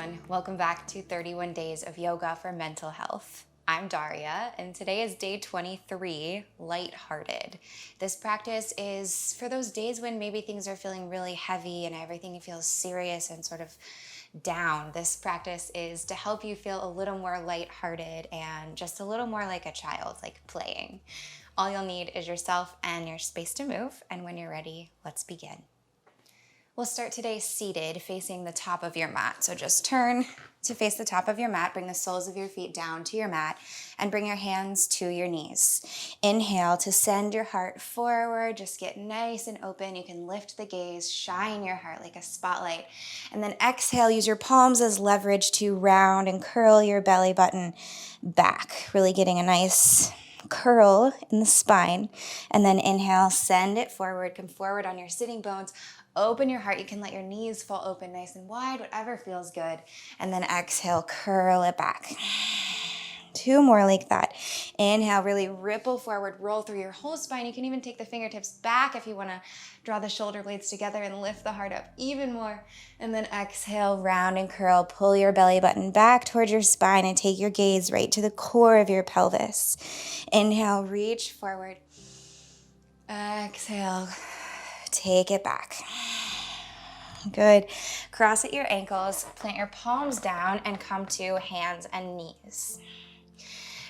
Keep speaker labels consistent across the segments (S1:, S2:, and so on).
S1: everyone. Welcome back to 31 Days of Yoga for Mental Health. I'm Daria, and today is day 23, Lighthearted. This practice is for those days when maybe things are feeling really heavy and everything feels serious and sort of down. This practice is to help you feel a little more lighthearted and just a little more like a child, like playing. All you'll need is yourself and your space to move, and when you're ready, let's begin. We'll start today seated, facing the top of your mat. So just turn to face the top of your mat, bring the soles of your feet down to your mat, and bring your hands to your knees. Inhale to send your heart forward, just get nice and open. You can lift the gaze, shine your heart like a spotlight. And then exhale, use your palms as leverage to round and curl your belly button back, really getting a nice curl in the spine. And then inhale, send it forward, come forward on your sitting bones. Open your heart. You can let your knees fall open nice and wide, whatever feels good. And then exhale, curl it back. 2 more like that. Inhale, really ripple forward, roll through your whole spine. You can even take the fingertips back if you want to draw the shoulder blades together and lift the heart up even more. And then exhale, round and curl. Pull your belly button back towards your spine and take your gaze right to the core of your pelvis. Inhale, reach forward. Exhale, take it back. Good. Cross at your ankles, plant your palms down, and come to hands and knees.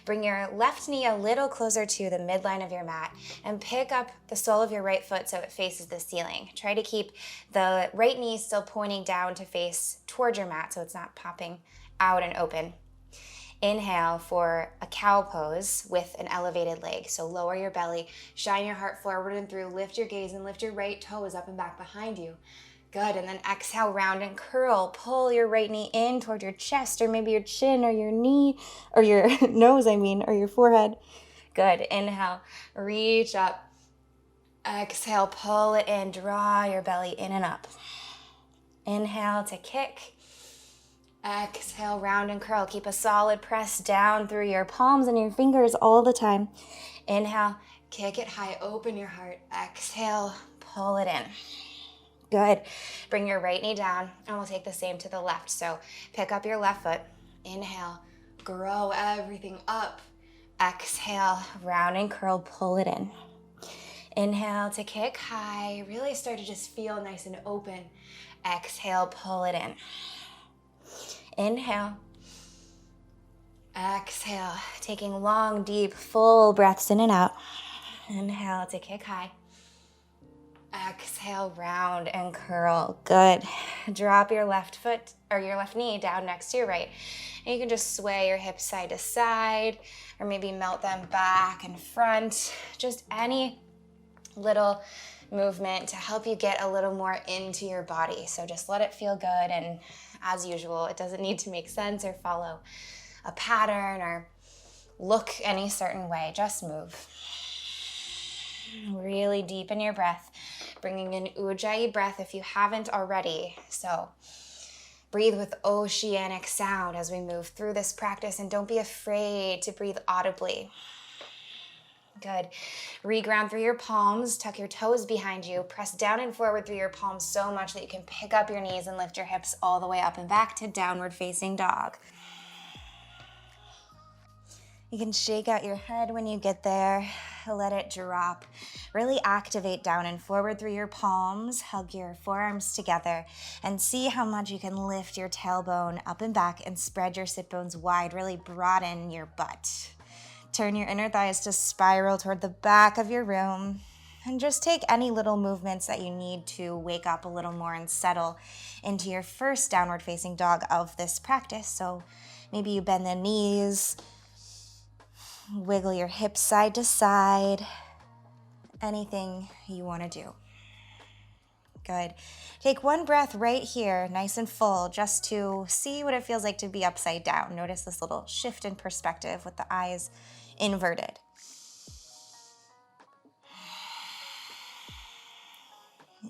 S1: Bring your left knee a little closer to the midline of your mat and pick up the sole of your right foot so it faces the ceiling. Try to keep the right knee still pointing down to face towards your mat so it's not popping out and open. Inhale for a cow pose with an elevated leg. So lower your belly, shine your heart forward and through, lift your gaze and lift your right toes up and back behind you. Good, and then exhale, round and curl. Pull your right knee in toward your chest or maybe your chin or your knee, or your nose, or your forehead. Good, inhale, reach up. Exhale, pull it in, draw your belly in and up. Inhale to kick. Exhale, round and curl. Keep a solid press down through your palms and your fingers all the time. Inhale, kick it high, open your heart. Exhale, pull it in. Good. Bring your right knee down, and we'll take the same to the left. So pick up your left foot. Inhale, grow everything up. Exhale, round and curl, pull it in. Inhale to kick high. Really start to just feel nice and open. Exhale, pull it in. Inhale. Exhale, taking long, deep, full breaths in and out. Inhale to kick high. Exhale, round and curl. Good. Drop your left foot or your left knee down next to your right. And you can just sway your hips side to side or maybe melt them back and front. Just any little movement to help you get a little more into your body. So just let it feel good. And as usual, it doesn't need to make sense or follow a pattern or look any certain way. Just move. Really deepen your breath, bringing in Ujjayi breath if you haven't already. So breathe with oceanic sound as we move through this practice, and don't be afraid to breathe audibly. Good. Reground through your palms, tuck your toes behind you, press down and forward through your palms so much that you can pick up your knees and lift your hips all the way up and back to downward facing dog. You can shake out your head when you get there. Let it drop. Really activate down and forward through your palms. Hug your forearms together and see how much you can lift your tailbone up and back and spread your sit bones wide. Really broaden your butt. Turn your inner thighs to spiral toward the back of your room. And just take any little movements that you need to wake up a little more and settle into your first downward facing dog of this practice. So maybe you bend the knees, wiggle your hips side to side, anything you want to do. Good. Take one breath right here, nice and full, just to see what it feels like to be upside down. Notice this little shift in perspective with the eyes inverted.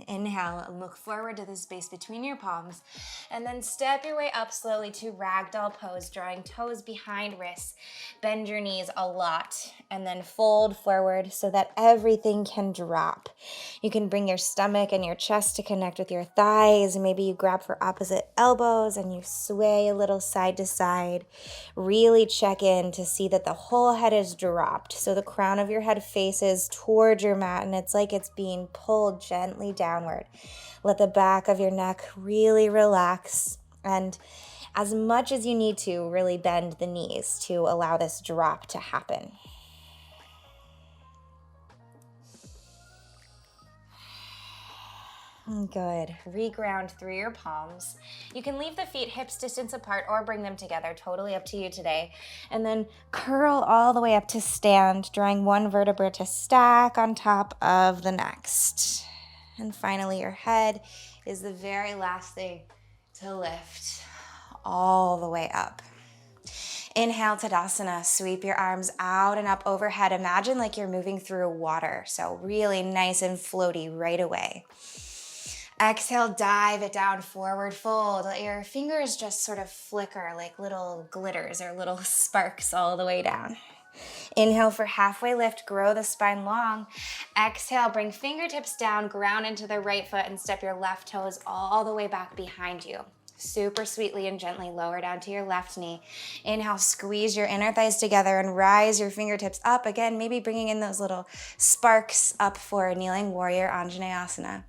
S1: Inhale and look forward to the space between your palms, and then step your way up slowly to Ragdoll Pose, drawing toes behind wrists. Bend your knees a lot, and then fold forward so that everything can drop. You can bring your stomach and your chest to connect with your thighs. Maybe you grab for opposite elbows and you sway a little side to side. Really check in to see that the whole head is dropped. So the crown of your head faces toward your mat, and it's like it's being pulled gently downward. Let the back of your neck really relax, and as much as you need to, really bend the knees to allow this drop to happen. Good. Reground through your palms. You can leave the feet hips distance apart or bring them together, totally up to you today. And then curl all the way up to stand, drawing one vertebra to stack on top of the next. And finally, your head is the very last thing to lift all the way up. Inhale, Tadasana. Sweep your arms out and up overhead. Imagine like you're moving through water, so really nice and floaty right away. Exhale, dive it down, forward fold. Let your fingers just sort of flicker like little glitters or little sparks all the way down. Inhale for halfway lift, grow the spine long. Exhale, bring fingertips down, ground into the right foot, and step your left toes all the way back behind you. Super sweetly and gently lower down to your left knee. Inhale, squeeze your inner thighs together and rise your fingertips up. Again, maybe bringing in those little sparks up for a kneeling warrior, Anjanayasana.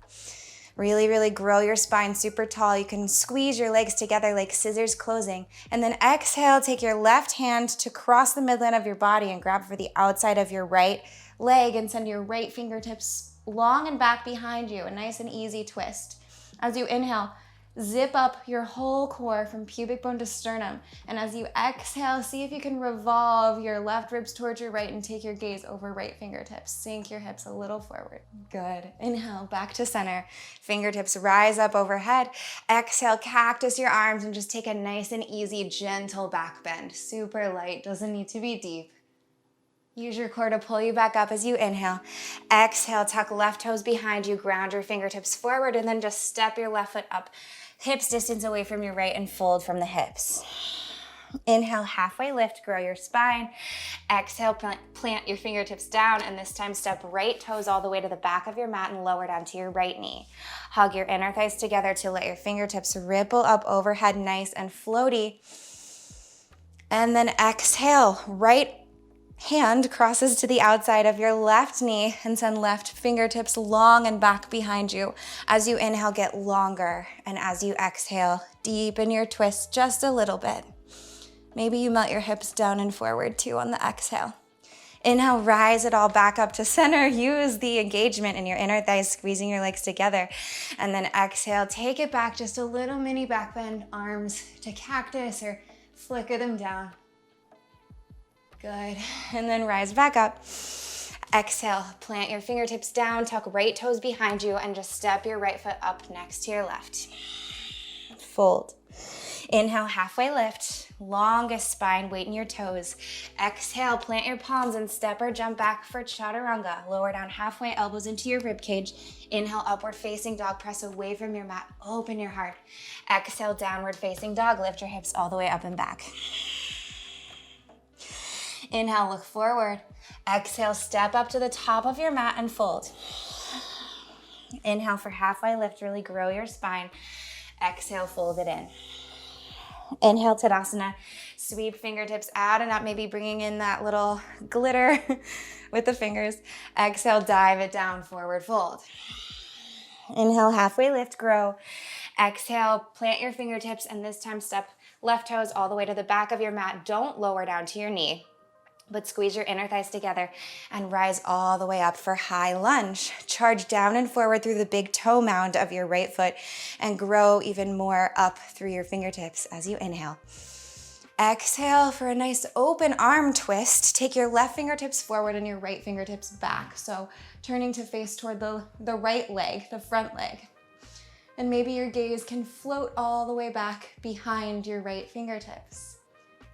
S1: Really, really grow your spine super tall. You can squeeze your legs together like scissors closing. And then exhale, take your left hand to cross the midline of your body and grab for the outside of your right leg and send your right fingertips long and back behind you. A nice and easy twist. As you inhale, zip up your whole core from pubic bone to sternum. And as you exhale, see if you can revolve your left ribs towards your right and take your gaze over right fingertips. Sink your hips a little forward. Good. Inhale, back to center. Fingertips rise up overhead. Exhale, cactus your arms and just take a nice and easy, gentle back bend. Super light, doesn't need to be deep. Use your core to pull you back up as you inhale. Exhale, tuck left toes behind you, ground your fingertips forward, and then just step your left foot up, hips distance away from your right, and fold from the hips. Inhale, halfway lift, grow your spine. Exhale, plant your fingertips down, and this time step right toes all the way to the back of your mat and lower down to your right knee. Hug your inner thighs together to let your fingertips ripple up overhead, nice and floaty. And then exhale, right hand crosses to the outside of your left knee and send left fingertips long and back behind you. As you inhale, get longer. And as you exhale, deepen your twist just a little bit. Maybe you melt your hips down and forward too on the exhale. Inhale, rise it all back up to center. Use the engagement in your inner thighs, squeezing your legs together. And then exhale, take it back, just a little mini back bend, arms to cactus or flicker them down. Good. And then rise back up. Exhale, plant your fingertips down, tuck right toes behind you, and just step your right foot up next to your left. Fold. Inhale, halfway lift, longest spine, weight in your toes. Exhale, plant your palms and step or jump back for chaturanga. Lower down halfway, elbows into your rib cage. Inhale, upward facing dog, press away from your mat, open your heart. Exhale, downward facing dog, lift your hips all the way up and back. Inhale, look forward. Exhale, step up to the top of your mat and fold. Inhale for halfway lift, really grow your spine. Exhale, fold it in. Inhale, Tadasana. Sweep fingertips out and up, maybe bringing in that little glitter with the fingers. Exhale, dive it down, forward fold. Inhale, halfway lift, grow. Exhale, plant your fingertips, and this time step left toes all the way to the back of your mat. Don't lower down to your knee, but squeeze your inner thighs together and rise all the way up for high lunge. Charge down and forward through the big toe mound of your right foot and grow even more up through your fingertips as you inhale. Exhale for a nice open arm twist. Take your left fingertips forward and your right fingertips back. So turning to face toward the right leg, the front leg. And maybe your gaze can float all the way back behind your right fingertips.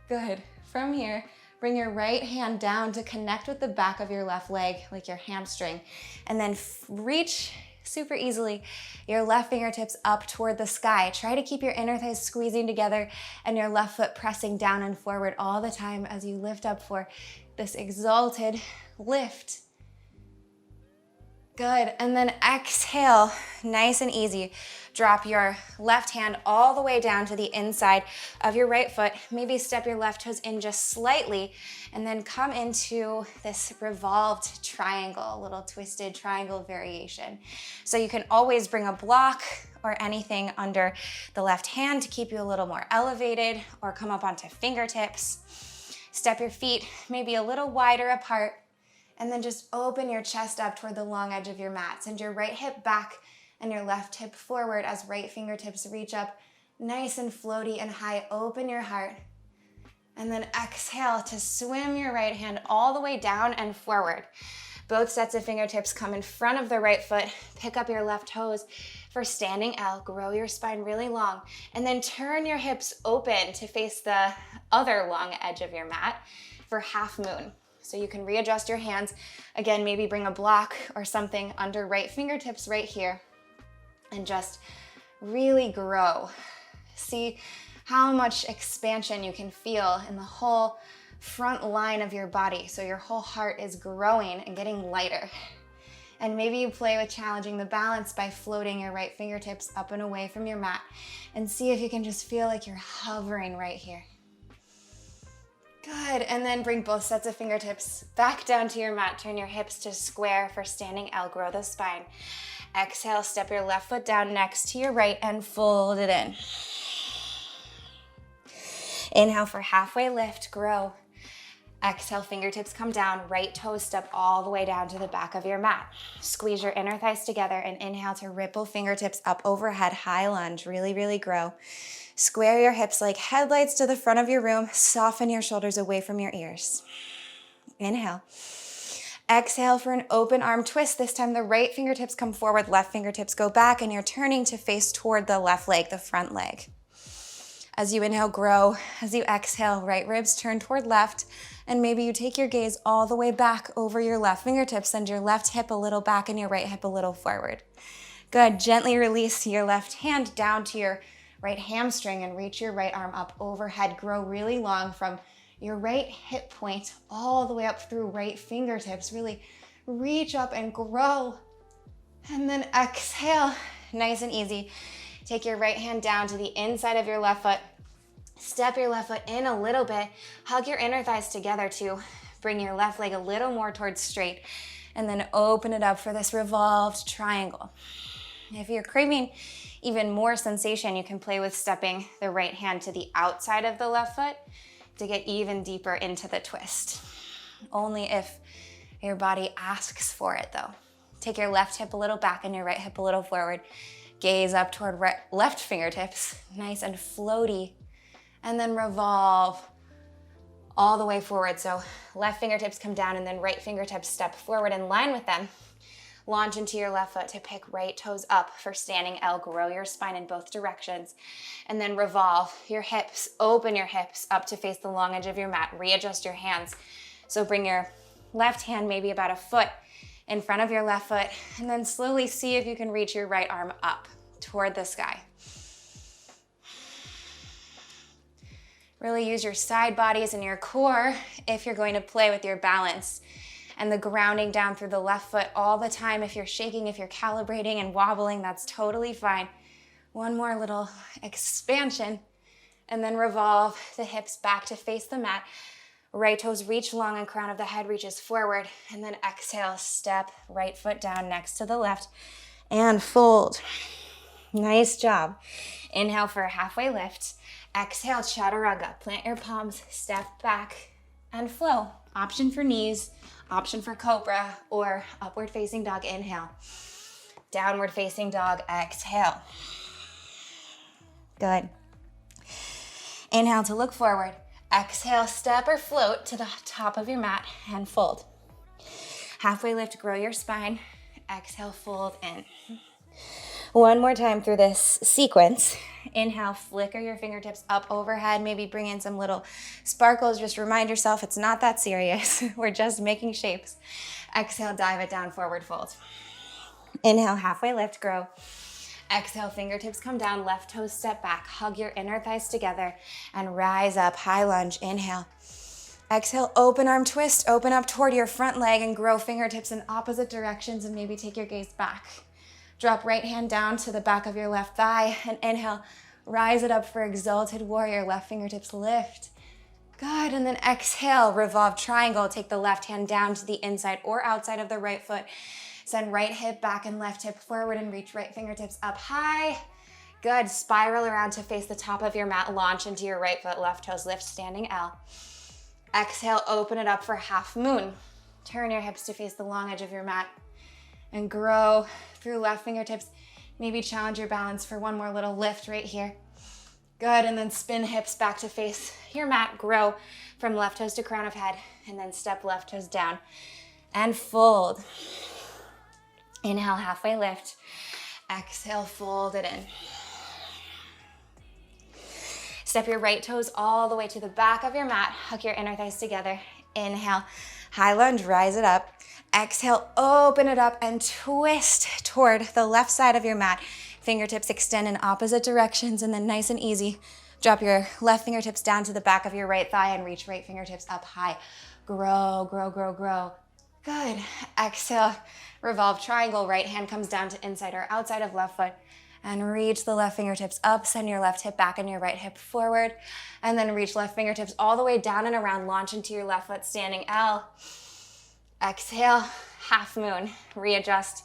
S1: Good. From here, bring your right hand down to connect with the back of your left leg, like your hamstring. And then reach super easily your left fingertips up toward the sky. Try to keep your inner thighs squeezing together and your left foot pressing down and forward all the time as you lift up for this exalted lift. Good, and then exhale, nice and easy. Drop your left hand all the way down to the inside of your right foot. Maybe step your left toes in just slightly, and then come into this revolved triangle, a little twisted triangle variation. So you can always bring a block or anything under the left hand to keep you a little more elevated, or come up onto fingertips. Step your feet maybe a little wider apart, and then just open your chest up toward the long edge of your mat. Send your right hip back and your left hip forward as right fingertips reach up nice and floaty and high. Open your heart. And then exhale to swim your right hand all the way down and forward. Both sets of fingertips come in front of the right foot. Pick up your left toes for standing L. Grow your spine really long. And then turn your hips open to face the other long edge of your mat for half moon. So you can readjust your hands. Again, maybe bring a block or something under right fingertips right here, and just really grow. See how much expansion you can feel in the whole front line of your body. So your whole heart is growing and getting lighter. And maybe you play with challenging the balance by floating your right fingertips up and away from your mat, and see if you can just feel like you're hovering right here. Good, and then bring both sets of fingertips back down to your mat. Turn your hips to square for standing L. Grow the spine. Exhale, step your left foot down next to your right and fold it in. Inhale for halfway lift, grow. Exhale, fingertips come down, right toes step all the way down to the back of your mat. Squeeze your inner thighs together and inhale to ripple fingertips up overhead, high lunge, really, really grow. Square your hips like headlights to the front of your room. Soften your shoulders away from your ears. Inhale. Exhale for an open arm twist. This time the right fingertips come forward, left fingertips go back, and you're turning to face toward the left leg, the front leg. As you inhale, grow. As you exhale, right ribs turn toward left, and maybe you take your gaze all the way back over your left fingertips. Send your left hip a little back and your right hip a little forward. Good. Gently release your left hand down to your right hamstring and reach your right arm up overhead. Grow really long from your right hip point all the way up through right fingertips. Really reach up and grow. And then exhale, nice and easy. Take your right hand down to the inside of your left foot. Step your left foot in a little bit. Hug your inner thighs together to bring your left leg a little more towards straight. And then open it up for this revolved triangle. If you're craving even more sensation, you can play with stepping the right hand to the outside of the left foot to get even deeper into the twist. Only if your body asks for it though. Take your left hip a little back and your right hip a little forward. Gaze up toward left fingertips, nice and floaty. And then revolve all the way forward. So left fingertips come down and then right fingertips step forward in line with them. Launch into your left foot to pick right toes up for standing L. Grow your spine in both directions. And then revolve your hips, open your hips up to face the long edge of your mat. Readjust your hands. So bring your left hand maybe about a foot in front of your left foot, and then slowly see if you can reach your right arm up toward the sky. Really use your side bodies and your core if you're going to play with your balance and the grounding down through the left foot all the time. If you're shaking, if you're calibrating and wobbling, that's totally fine. One more little expansion, and then revolve the hips back to face the mat. Right toes reach long and crown of the head reaches forward, and then exhale, step right foot down next to the left and fold. Nice job. Inhale for a halfway lift. Exhale, chaturanga. Plant your palms, step back and flow. Option for knees, option for cobra, or upward facing dog. Inhale. Downward facing dog. Exhale. Good. Inhale to look forward. Exhale, step or float to the top of your mat and fold. Halfway lift, grow your spine. Exhale, fold in. One more time through this sequence. Inhale, flicker your fingertips up overhead. Maybe bring in some little sparkles. Just remind yourself it's not that serious. We're just making shapes. Exhale, dive it down, forward fold. Inhale, halfway lift, grow. Exhale, fingertips come down, left toes step back. Hug your inner thighs together and rise up, high lunge. Inhale. Exhale, open arm twist, open up toward your front leg and grow fingertips in opposite directions and maybe take your gaze back. Drop right hand down to the back of your left thigh and inhale, rise it up for exalted warrior, left fingertips lift. Good, and then exhale, revolve triangle. Take the left hand down to the inside or outside of the right foot. Send right hip back and left hip forward and reach right fingertips up high. Good, spiral around to face the top of your mat, launch into your right foot, left toes lift, standing L. Exhale, open it up for half moon. Turn your hips to face the long edge of your mat and grow through left fingertips. Maybe challenge your balance for one more little lift right here. Good, and then spin hips back to face your mat. Grow from left toes to crown of head, and then step left toes down and fold. Inhale, halfway lift. Exhale, fold it in. Step your right toes all the way to the back of your mat. Hug your inner thighs together. Inhale, high lunge, rise it up. Exhale, open it up and twist toward the left side of your mat. Fingertips extend in opposite directions, and then nice and easy, drop your left fingertips down to the back of your right thigh and reach right fingertips up high. Grow, grow, grow, grow. Good. Exhale, revolve triangle. Right hand comes down to inside or outside of left foot. And reach the left fingertips up, send your left hip back and your right hip forward, and then reach left fingertips all the way down and around, launch into your left foot, standing L. Exhale, half moon, readjust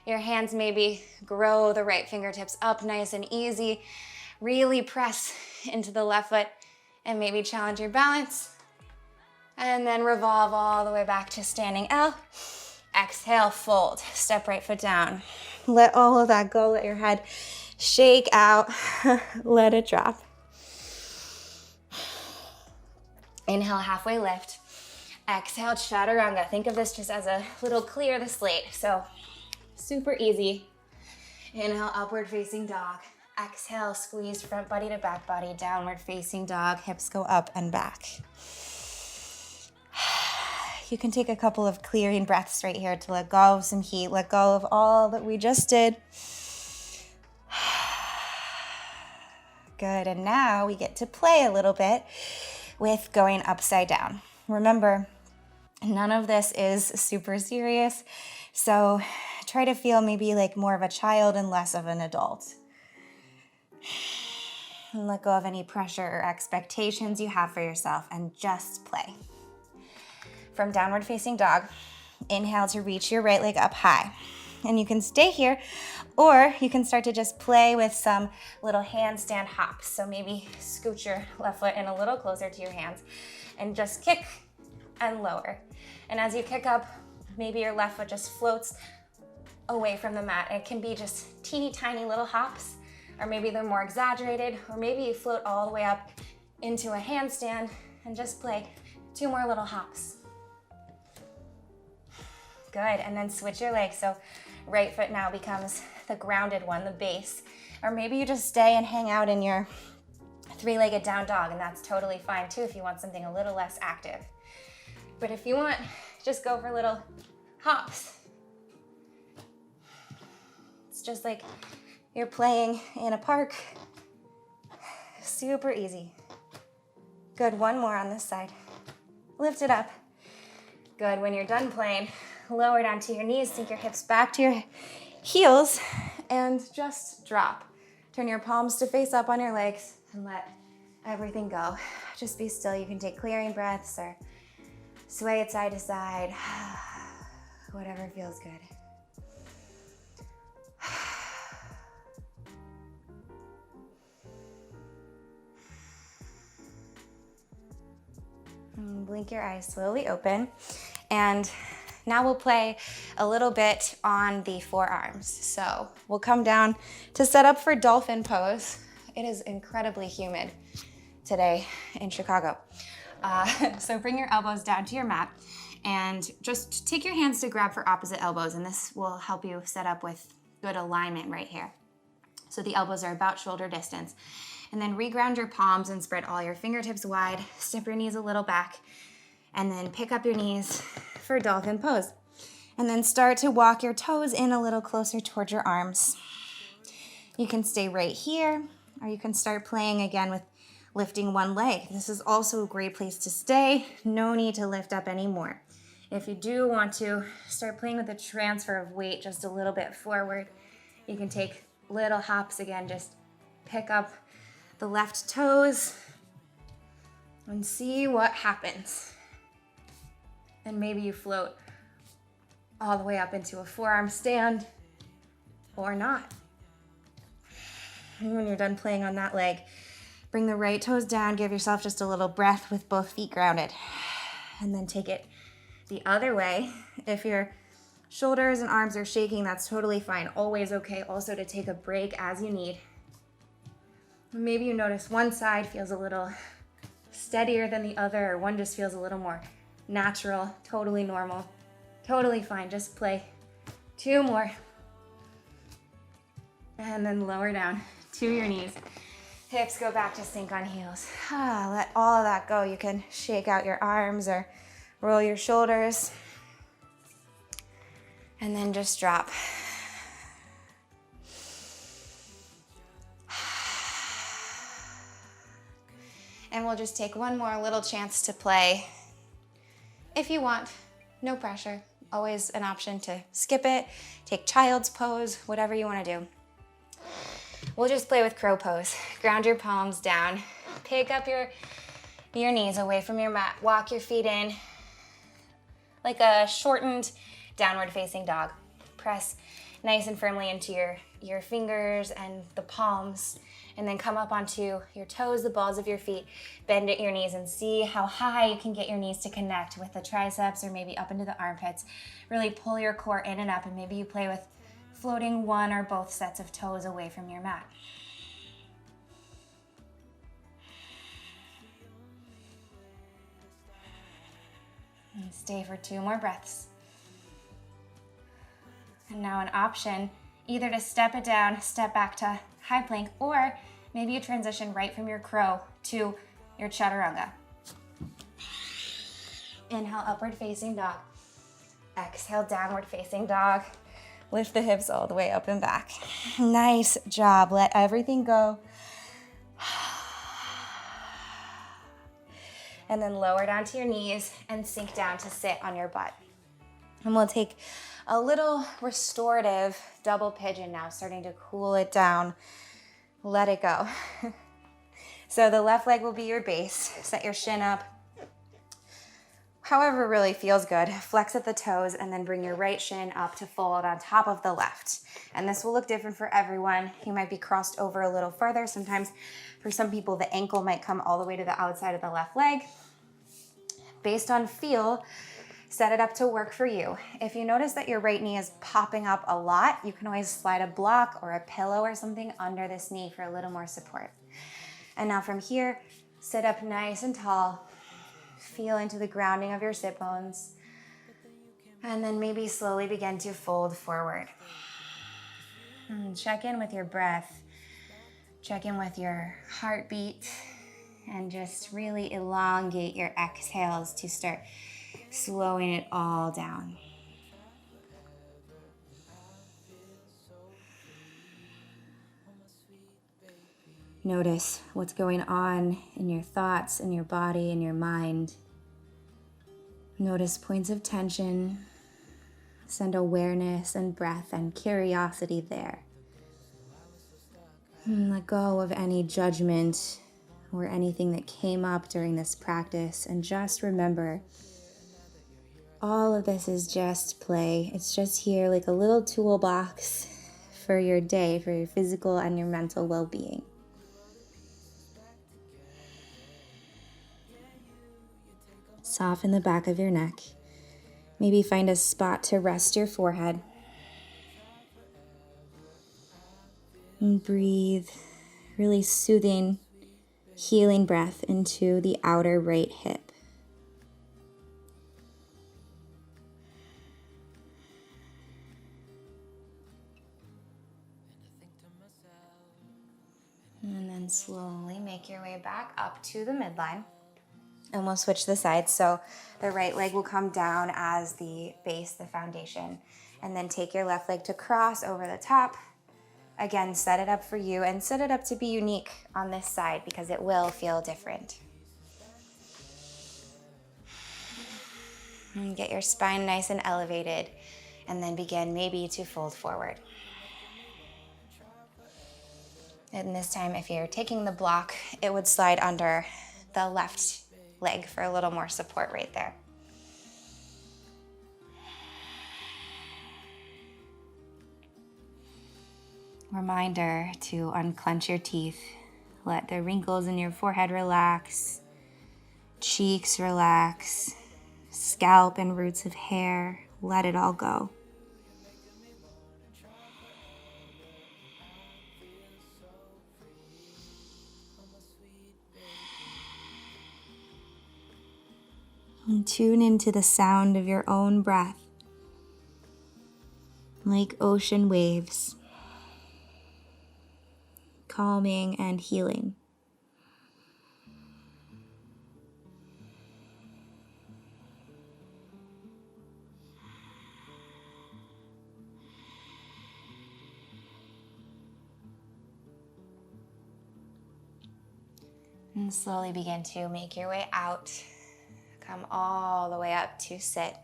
S1: your hands, maybe grow the right fingertips up nice and easy, really press into the left foot and maybe challenge your balance, and then revolve all the way back to standing L. Exhale, fold, step right foot down. Let all of that go, let your head shake out, let it drop. Inhale, halfway lift. Exhale, chaturanga. Think of this just as a little clear the slate. So super easy. Inhale, upward facing dog. Exhale, squeeze front body to back body, downward facing dog. Hips go up and back. You can take a couple of clearing breaths right here to let go of some heat, let go of all that we just did. Good, and now we get to play a little bit with going upside down. Remember, none of this is super serious, so try to feel maybe like more of a child and less of an adult. And let go of any pressure or expectations you have for yourself and just play. From downward facing dog, inhale to reach your right leg up high. And you can stay here, or you can start to just play with some little handstand hops. So maybe scoot your left foot in a little closer to your hands and just kick and lower. And as you kick up, maybe your left foot just floats away from the mat. It can be just teeny tiny little hops, or maybe they're more exaggerated, or maybe you float all the way up into a handstand and just play 2 more little hops. Good, and then switch your legs. So right foot now becomes the grounded one, the base. Or maybe you just stay and hang out in your 3-legged down dog, and that's totally fine too if you want something a little less active. But if you want, just go for little hops. It's just like you're playing in a park. Super easy. Good, one more on this side. Lift it up. Good, when you're done playing, lower down to your knees, sink your hips back to your heels, and just drop. Turn your palms to face up on your legs and let everything go. Just be still. You can take clearing breaths or sway it side to side, whatever feels good. And blink your eyes slowly open. And now we'll play a little bit on the forearms. So we'll come down to set up for Dolphin Pose. It is incredibly humid today in Chicago. So bring your elbows down to your mat and just take your hands to grab for opposite elbows, and this will help you set up with good alignment right here. So the elbows are about shoulder distance. And then reground your palms and spread all your fingertips wide. Step your knees a little back, and then pick up your knees for Dolphin Pose. And then start to walk your toes in a little closer towards your arms. You can stay right here, or you can start playing again with lifting one leg. This is also a great place to stay. No need to lift up anymore. If you do want to start playing with the transfer of weight just a little bit forward, you can take little hops again. Just pick up the left toes and see what happens. And maybe you float all the way up into a forearm stand or not. And when you're done playing on that leg, bring the right toes down, give yourself just a little breath with both feet grounded. And then take it the other way. If your shoulders and arms are shaking, that's totally fine. Always okay also to take a break as you need. Maybe you notice one side feels a little steadier than the other, or one just feels a little more natural, totally normal, totally fine. Just play 2 more. And then lower down to your knees. Hips go back to sink on heels. Let all of that go. You can shake out your arms or roll your shoulders. And then just drop. And we'll just take one more little chance to play. If you want, no pressure. Always an option to skip it, take child's pose, whatever you want to do. We'll just play with crow pose. Ground your palms down. Pick up your knees away from your mat. Walk your feet in like a shortened downward facing dog. Press nice and firmly into your fingers and the palms, and then come up onto your toes, the balls of your feet. Bend at your knees and see how high you can get your knees to connect with the triceps or maybe up into the armpits. Really pull your core in and up, and maybe you play with floating one or both sets of toes away from your mat. And stay for 2 more breaths. And now an option, either to step it down, step back to high plank, or maybe you transition right from your crow to your chaturanga. Inhale, upward facing dog. Exhale, downward facing dog. Lift the hips all the way up and back. Nice job. Let everything go. And then lower down to your knees and sink down to sit on your butt. And we'll take a little restorative double pigeon now, starting to cool it down. Let it go. So the left leg will be your base. Set your shin up. However really feels good. Flex at the toes and then bring your right shin up to fold on top of the left. And this will look different for everyone. You might be crossed over a little further. Sometimes for some people, the ankle might come all the way to the outside of the left leg. Based on feel, set it up to work for you. If you notice that your right knee is popping up a lot, you can always slide a block or a pillow or something under this knee for a little more support. And now from here, sit up nice and tall. Feel into the grounding of your sit bones. And then maybe slowly begin to fold forward. And check in with your breath. Check in with your heartbeat. And just really elongate your exhales to start slowing it all down. Notice what's going on in your thoughts, in your body, in your mind. Notice points of tension. Send awareness and breath and curiosity there. And let go of any judgment or anything that came up during this practice. And just remember, all of this is just play. It's just here like a little toolbox for your day, for your physical and your mental well-being. Soften the back of your neck. Maybe find a spot to rest your forehead. And breathe, really soothing, healing breath into the outer right hip. And then slowly make your way back up to the midline. And we'll switch the sides. So the right leg will come down as the base, the foundation. And then take your left leg to cross over the top. Again, set it up for you and set it up to be unique on this side because it will feel different. And get your spine nice and elevated, and then begin maybe to fold forward. And this time, if you're taking the block, it would slide under the left leg for a little more support right there. Reminder to unclench your teeth. Let the wrinkles in your forehead relax, cheeks relax, scalp and roots of hair, let it all go. And tune into the sound of your own breath, like ocean waves, calming and healing. And slowly begin to make your way out. Come all the way up to sit.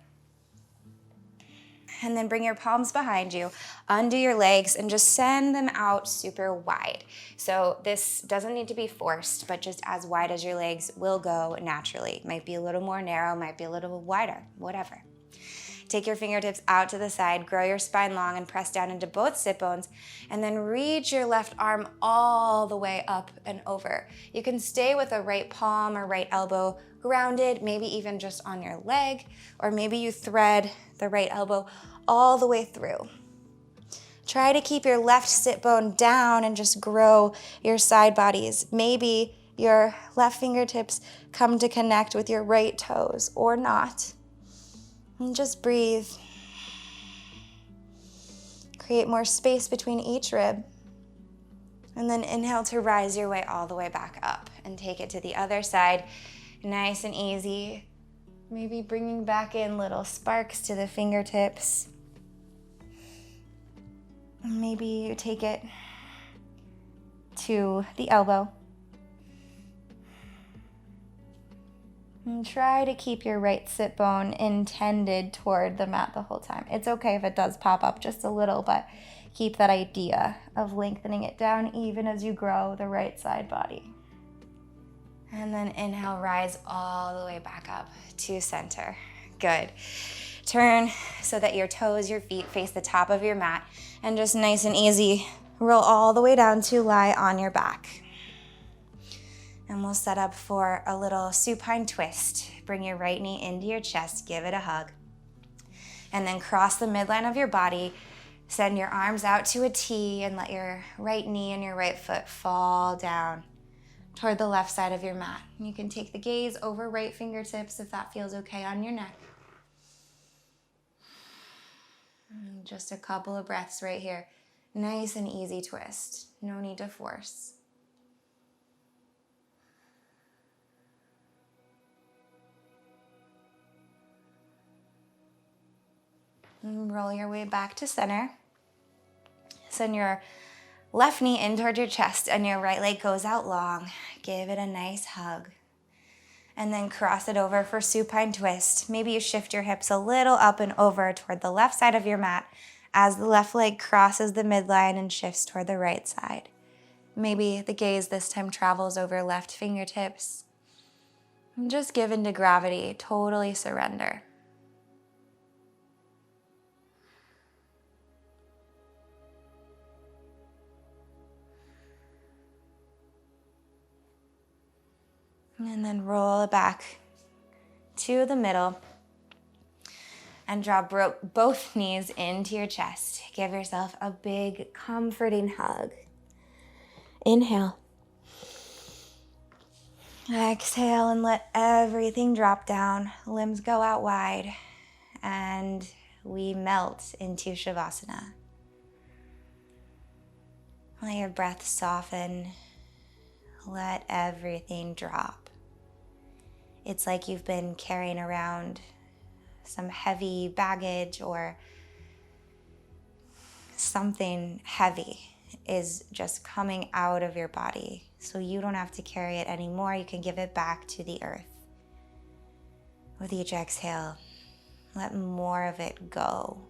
S1: And then bring your palms behind you, undo your legs, and just send them out super wide. So this doesn't need to be forced, but just as wide as your legs will go naturally. Might be a little more narrow, might be a little wider, whatever. Take your fingertips out to the side, grow your spine long, and press down into both sit bones, and then reach your left arm all the way up and over. You can stay with a right palm or right elbow grounded, maybe even just on your leg, or maybe you thread the right elbow all the way through. Try to keep your left sit bone down and just grow your side bodies. Maybe your left fingertips come to connect with your right toes or not. And just breathe. Create more space between each rib. And then inhale to rise your way all the way back up and take it to the other side. Nice and easy. Maybe bringing back in little sparks to the fingertips. Maybe you take it to the elbow. And try to keep your right sit bone intended toward the mat the whole time. It's okay if it does pop up just a little, but keep that idea of lengthening it down even as you grow the right side body. And then inhale, rise all the way back up to center. Good. Turn so that your toes, your feet face the top of your mat, and just nice and easy, roll all the way down to lie on your back. And we'll set up for a little supine twist. Bring your right knee into your chest, give it a hug. And then cross the midline of your body, send your arms out to a T, and let your right knee and your right foot fall down toward the left side of your mat. You can take the gaze over right fingertips if that feels okay on your neck. And just a couple of breaths right here. Nice and easy twist. No need to force. And roll your way back to center. Send your left knee in toward your chest and your right leg goes out long. Give it a nice hug. And then cross it over for supine twist. Maybe you shift your hips a little up and over toward the left side of your mat as the left leg crosses the midline and shifts toward the right side. Maybe the gaze this time travels over left fingertips. And just give into gravity, totally surrender. And then roll it back to the middle and draw both knees into your chest. Give yourself a big, comforting hug. Inhale. Exhale and let everything drop down. Limbs go out wide and we melt into Shavasana. Let your breath soften. Let everything drop. It's like you've been carrying around some heavy baggage, or something heavy is just coming out of your body. So you don't have to carry it anymore. You can give it back to the earth. With each exhale, let more of it go.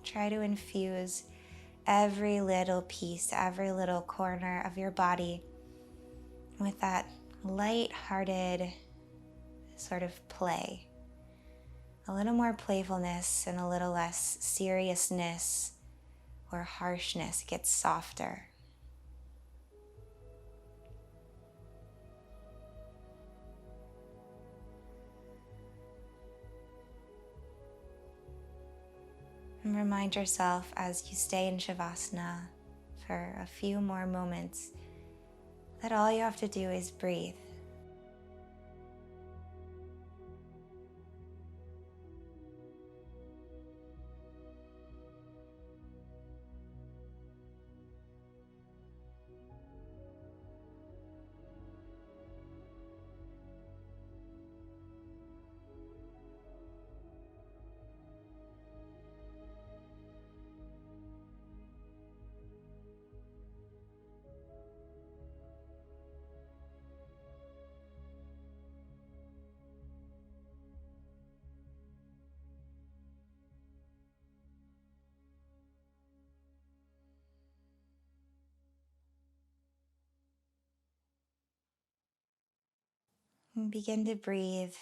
S1: Try to infuse every little piece, every little corner of your body with that light-hearted sort of play. A little more playfulness and a little less seriousness or harshness. It gets softer. And remind yourself as you stay in Shavasana for a few more moments that all you have to do is breathe. And begin to breathe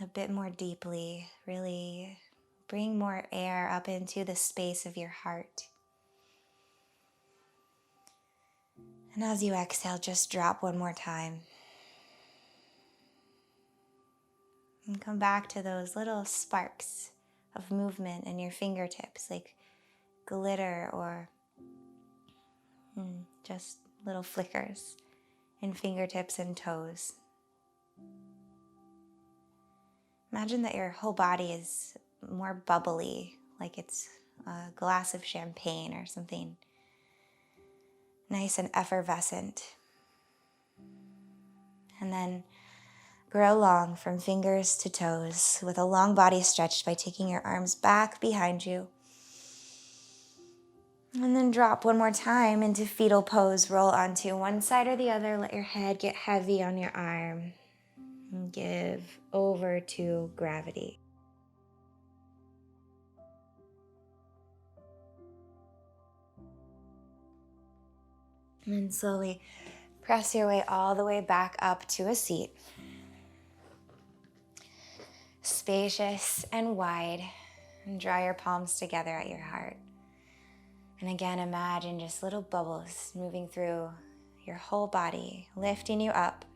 S1: a bit more deeply. Really bring more air up into the space of your heart. And as you exhale, just drop one more time. And come back to those little sparks of movement in your fingertips, like glitter or just little flickers in fingertips and toes. Imagine that your whole body is more bubbly, like it's a glass of champagne or something nice and effervescent. And then grow long from fingers to toes with a long body stretched by taking your arms back behind you. And then drop one more time into fetal pose. Roll onto one side or the other. Let your head get heavy on your arm. And give over to gravity. And then slowly press your way all the way back up to a seat. Spacious and wide. And draw your palms together at your heart. And again, imagine just little bubbles moving through your whole body, lifting you up.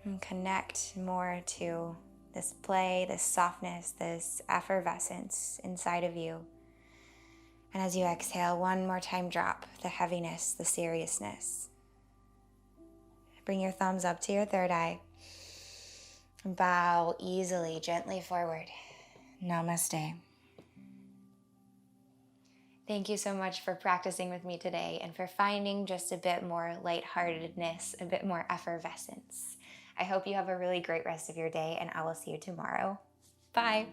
S1: And connect more to this play, this softness, this effervescence inside of you. And as you exhale, one more time, drop the heaviness, the seriousness. Bring your thumbs up to your third eye. And bow easily, gently forward. Namaste. Thank you so much for practicing with me today and for finding just a bit more lightheartedness, a bit more effervescence. I hope you have a really great rest of your day, and I will see you tomorrow. Bye.